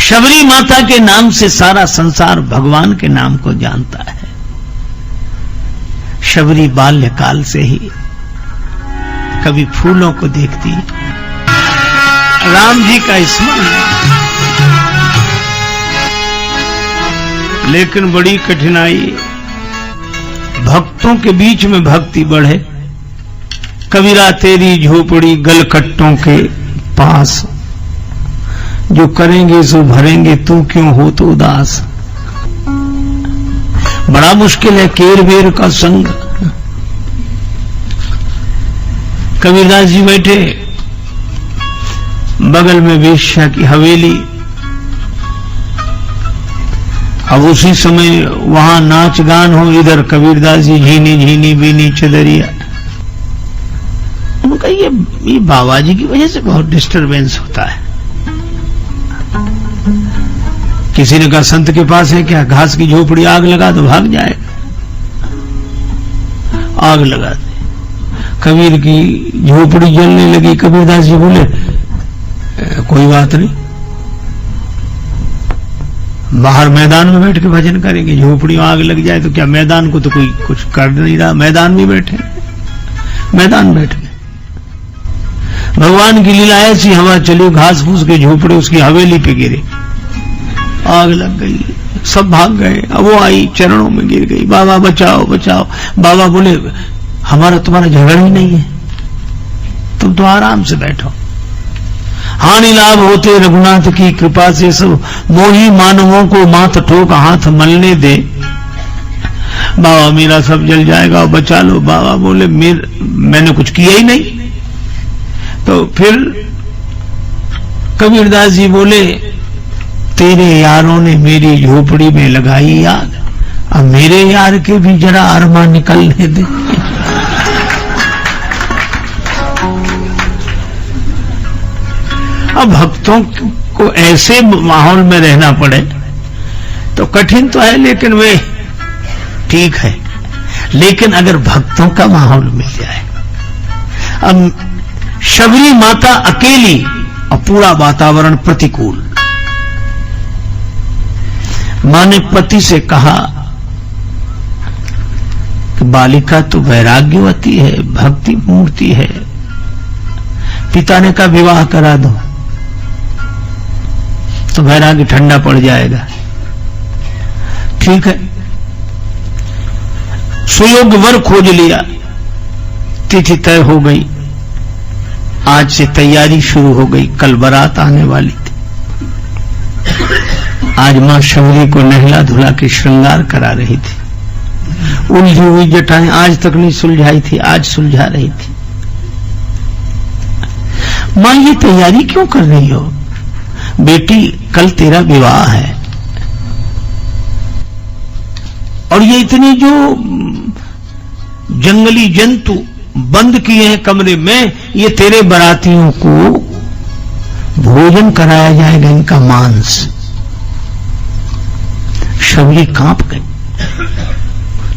शबरी माता के नाम से सारा संसार भगवान के नाम को जानता है। शबरी बाल्यकाल से ही कभी फूलों को देखती, राम जी का स्मरण, लेकिन बड़ी कठिनाई, भक्तों के बीच में भक्ति बढ़े। कबीरा तेरी झोपड़ी गलकट्टों के पास, जो करेंगे सो भरेंगे, तू क्यों हो तो उदास। बड़ा मुश्किल है केर बेर का संग। कबीरदास जी बैठे, बगल में वेश्या की हवेली। अब उसी समय वहां नाच गान हो, इधर कबीरदास जी झीनी झीनी बीनी चदरिया। उनका ये बाबा जी की वजह से बहुत डिस्टरबेंस होता है। किसी ने कहा संत के पास है क्या, घास की झोपड़ी आग लगा तो भाग जाएगा। आग लगा दे, कबीर की झोपड़ी जलने लगी। कबीरदास जी बोले कोई बात नहीं, बाहर मैदान में बैठ के भजन करेंगे। झोपड़ी में आग लग जाए तो क्या, मैदान को तो कोई कुछ कर नहीं रहा, मैदान में बैठे, मैदान बैठ गए। भगवान की लीला ऐसी, हवा चली, घास फूस के झोपड़े उसकी हवेली पे गिरे, आग लग गई, सब भाग गए। अब वो आई, चरणों में गिर गई, बाबा बचाओ बचाओ। बाबा बोले हमारा तुम्हारा झगड़ा ही नहीं है, तुम तो आराम से बैठो। हानि लाभ होते रघुनाथ की कृपा से, सब मोही मानवों को माथ ठोक हाथ मलने दे। बाबा मेरा सब जल जाएगा, बचा लो। बाबा बोले मैंने कुछ किया ही नहीं। तो फिर कबीरदास जी बोले तेरे यारों ने मेरी झोपड़ी में लगाई आग, अब मेरे यार के भी जरा अरमा निकलने दे। अब भक्तों को ऐसे माहौल में रहना पड़े तो कठिन तो है, लेकिन वे ठीक है। लेकिन अगर भक्तों का माहौल मिल जाए, अब शबरी माता अकेली और पूरा वातावरण प्रतिकूल। मां ने पति से कहा कि बालिका तो वैराग्यवती है, भक्ति मूर्ति है। पिता ने कहा विवाह करा दो तो वैराग्य ठंडा पड़ जाएगा। ठीक है, सुयोग्य वर खोज लिया, तिथि तय हो गई, आज से तैयारी शुरू हो गई, कल बारात आने वाली थी। आज मां शबरी को नहला धुला के श्रृंगार करा रही थी। उलझी हुई जटाएं आज तक नहीं सुलझाई थी, आज सुलझा रही थी। मां ये तैयारी क्यों कर रही हो? बेटी कल तेरा विवाह है, और ये इतनी जो जंगली जंतु बंद किए हैं कमरे में, ये तेरे बारातियों को भोजन कराया जाएगा, इनका मांस। शबरी कांप गई,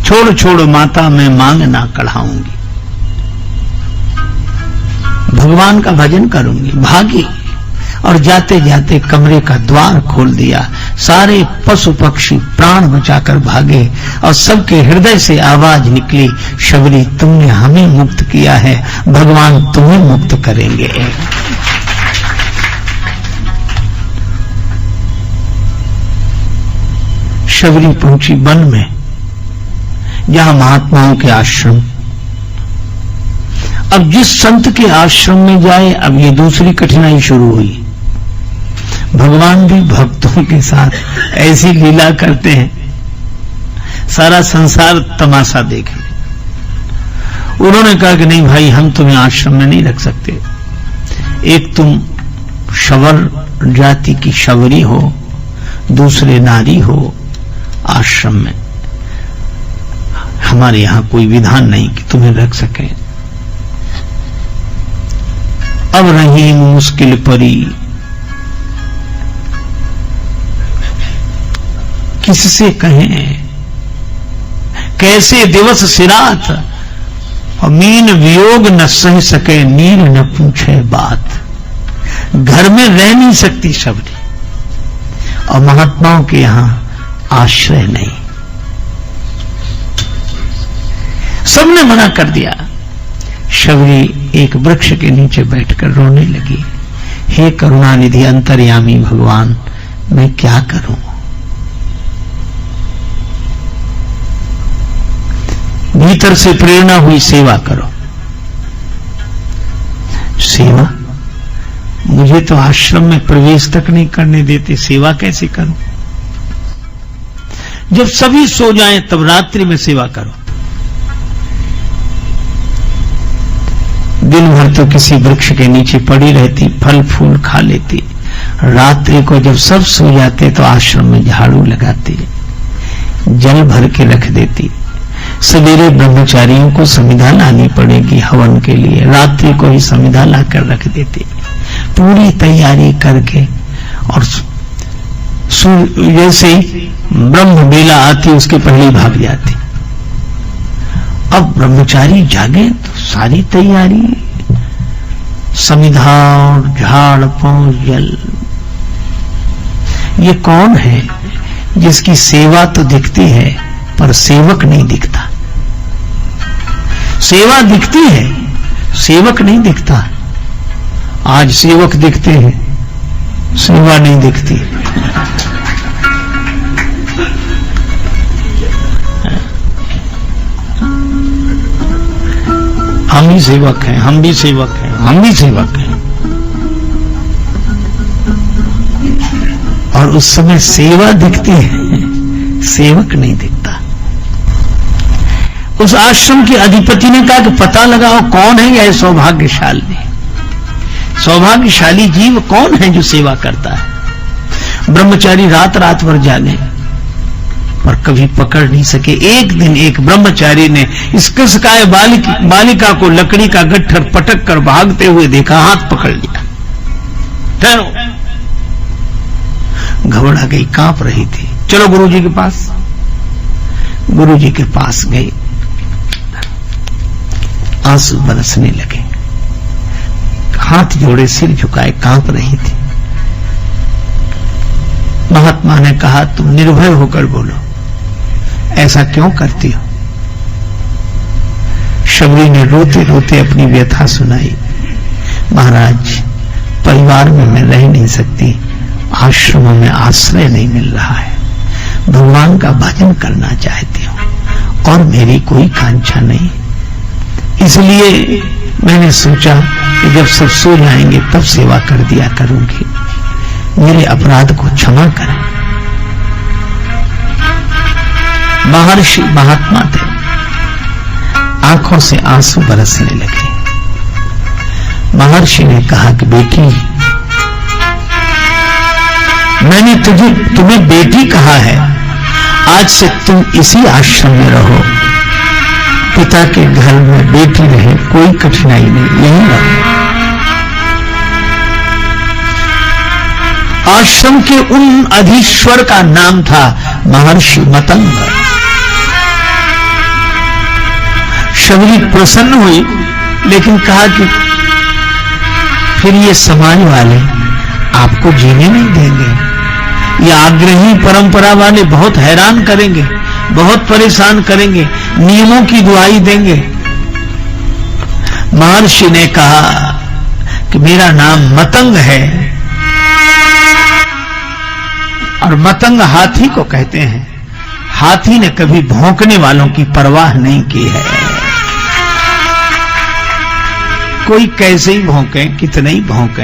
छोड़ छोड़ माता मैं मांग ना कढ़ाऊंगी, भगवान का भजन करूंगी। भागी और जाते जाते कमरे का द्वार खोल दिया। सारे पशु पक्षी प्राण बचाकर भागे और सबके हृदय से आवाज निकली, शबरी तुमने हमें मुक्त किया है, भगवान तुम्हें मुक्त करेंगे। शबरी पहुंची वन में, जहां महात्माओं के आश्रम। अब जिस संत के आश्रम में जाए, अब ये दूसरी कठिनाई शुरू हुई। भगवान भी भक्तों के साथ ऐसी लीला करते हैं, सारा संसार तमाशा देखे। उन्होंने कहा कि नहीं भाई, हम तुम्हें आश्रम में नहीं रख सकते। एक तुम शवर जाति की शबरी हो, दूसरे नारी हो आश्रम में। हमारे यहां कोई विधान नहीं कि तुम्हें रख सके। अब रही मुश्किल परी, किससे कहें कैसे दिवस सिरात, और मीन वियोग न सह सके, नीर न पूछे बात। घर में रह नहीं सकती शबरी, और महात्माओं के यहां आश्रय नहीं। सबने मना कर दिया। शबरी एक वृक्ष के नीचे बैठकर रोने लगी। हे करुणानिधि अंतर्यामी भगवान, मैं क्या करूं? भीतर से प्रेरणा हुई, सेवा करो। सेवा? मुझे तो आश्रम में प्रवेश तक नहीं करने देते, सेवा कैसे करूं? जब सभी सो जाएं तब रात्रि में सेवा करो। दिन भर तो किसी वृक्ष के नीचे पड़ी रहती, फल फूल खा लेती। रात्रि को जब सब सो जाते तो आश्रम में झाड़ू लगाती, जल भर के रख देती। सवेरे ब्रह्मचारियों को समिधा लानी पड़ेगी हवन के लिए, रात्रि को ही समिधा लाकर रख देती। पूरी तैयारी करके और जैसे ब्रह्म बेला आती उसके पहले भाग जाती। अब ब्रह्मचारी जागे तो सारी तैयारी, समिधा और झाड़ पौंछ जल। ये कौन है जिसकी सेवा तो दिखती है पर सेवक नहीं दिखता? सेवा दिखती है, सेवक नहीं दिखता। आज सेवक दिखते हैं, सेवा नहीं दिखती। हम ही सेवक हैं, हम भी सेवक हैं, हम भी सेवक हैं। और उस समय सेवा दिखती है, सेवक नहीं दिखता। उस आश्रम के अधिपति ने कहा कि पता लगाओ कौन है यह सौभाग्यशाली। सौभाग्यशाली जीव कौन है जो सेवा करता है? ब्रह्मचारी रात रात भर जागे पर कभी पकड़ नहीं सके। एक दिन एक ब्रह्मचारी ने इस कृषकाय बालिका को लकड़ी का गट्ठर पटक कर भागते हुए देखा, हाथ पकड़ लिया। ठहरो। घबरा गई, कांप रही थी। चलो गुरुजी के पास। गुरुजी के पास गई, आंसू बरसने लगे, हाथ जोड़े, सिर झुकाए, कांप रही थी। महात्मा ने कहा, तुम निर्भय होकर बोलो, ऐसा क्यों करती हो? शबरी ने रोते रोते अपनी व्यथा सुनाई। महाराज, परिवार में मैं रह नहीं सकती, आश्रमों में आश्रय नहीं मिल रहा है, भगवान का भजन करना चाहती हूं और मेरी कोई कांक्षा नहीं, इसलिए मैंने सोचा कि जब सब सो जाएंगे तब सेवा कर दिया करूंगी, मेरे अपराध को क्षमा करें। महर्षि महात्मा थे, आंखों से आंसू बरसने लगे। महर्षि ने कहा कि बेटी, मैंने तुम्हें बेटी कहा है, आज से तुम इसी आश्रम में रहो। पिता के घर में बेटी रहे, कोई कठिनाई नहीं, यहीं रहो। आश्रम के उन अधीश्वर का नाम था महर्षि मतंग। शबरी प्रसन्न हुई, लेकिन कहा कि फिर ये समाज वाले आपको जीने नहीं देंगे, ये आग्रही परंपरा वाले बहुत हैरान करेंगे, बहुत परेशान करेंगे, नियमों की दुहाई देंगे। महर्षि ने कहा कि मेरा नाम मतंग है, और मतंग हाथी को कहते हैं। हाथी ने कभी भौंकने वालों की परवाह नहीं की है। कोई कैसे ही भौंके, कितने ही भौंके।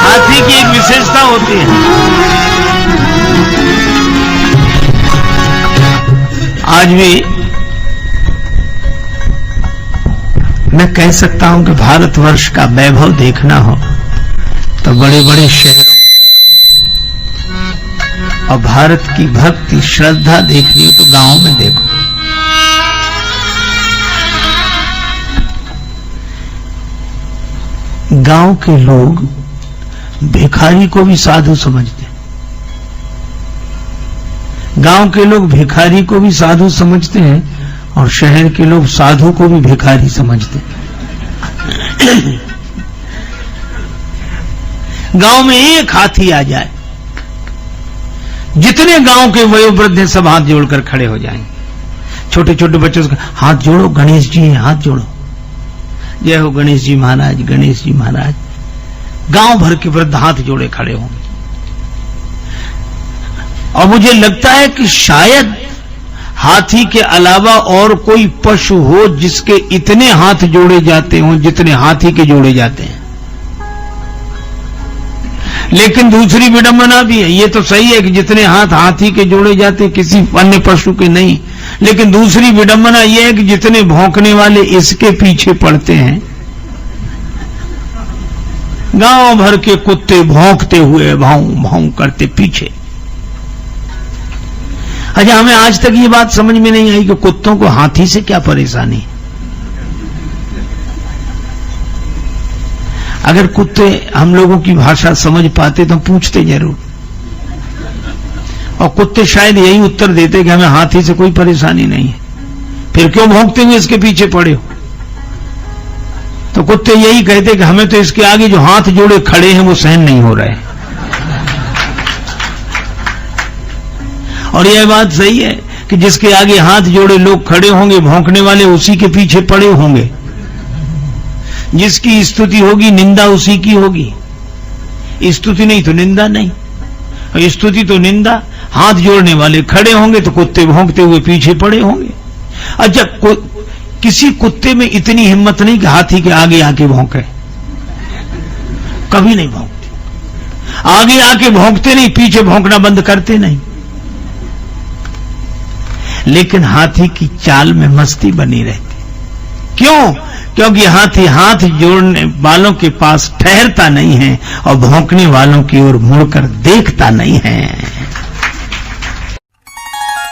हाथी की एक विशेषता होती है, आज भी मैं कह सकता हूं कि भारतवर्ष का वैभव देखना हो तो बड़े बड़े शहरों, और भारत की भक्ति श्रद्धा देखनी हो तो गांव में देखो। गांव के लोग भिखारी को भी साधु समझते, गांव के लोग भिखारी को भी साधु समझते हैं, और शहर के लोग साधु को भी भिखारी समझते हैं। गांव में एक हाथी आ जाए, जितने गांव के वयोवृद्ध हैं सब हाथ जोड़कर खड़े हो जाएंगे। छोटे छोटे बच्चों से हाथ जोड़ो, गणेश जी हाथ जोड़ो, जय हो गणेश जी महाराज, गणेश जी महाराज। गांव भर के वृद्ध हाथ जोड़े खड़े होंगे। और मुझे लगता है कि शायद हाथी के अलावा और कोई पशु हो जिसके इतने हाथ जोड़े जाते हों जितने हाथी के जोड़े जाते हैं। लेकिन दूसरी विडंबना भी है। ये तो सही है कि जितने हाथ हाथी के जोड़े जाते हैं किसी अन्य पशु के नहीं, लेकिन दूसरी विडंबना यह है कि जितने भौंकने वाले इसके पीछे पड़ते हैं। गांव भर के कुत्ते भौंकते हुए भाऊ भाऊ करते पीछे। अच्छा, हमें आज तक ये बात समझ में नहीं आई कि कुत्तों को हाथी से क्या परेशानी है। अगर कुत्ते हम लोगों की भाषा समझ पाते तो पूछते जरूर, और कुत्ते शायद यही उत्तर देते कि हमें हाथी से कोई परेशानी नहीं है, फिर क्यों भौंकते हुए इसके पीछे पड़े हो। तो कुत्ते यही कहते कि हमें तो इसके आगे जो हाथ जोड़े खड़े हैं वो सहन नहीं हो रहे। और यह बात सही है कि जिसके आगे हाथ जोड़े लोग खड़े होंगे भौंकने वाले उसी के पीछे पड़े होंगे। जिसकी स्तुति होगी निंदा उसी की होगी। स्तुति नहीं तो निंदा नहीं, और स्तुति तो निंदा। हाथ जोड़ने वाले खड़े होंगे तो कुत्ते भौंकते हुए पीछे पड़े होंगे। अच्छा, किसी कुत्ते में इतनी हिम्मत नहीं कि हाथी के आगे आके भौंके, कभी नहीं भौंकते। आगे आके भौंकते नहीं, पीछे भौंकना बंद करते नहीं। लेकिन हाथी की चाल में मस्ती बनी रहती। क्यों? क्योंकि हाथी हाथ जोड़ने वालों के पास ठहरता नहीं है और भौंकने वालों की ओर मुड़कर देखता नहीं है।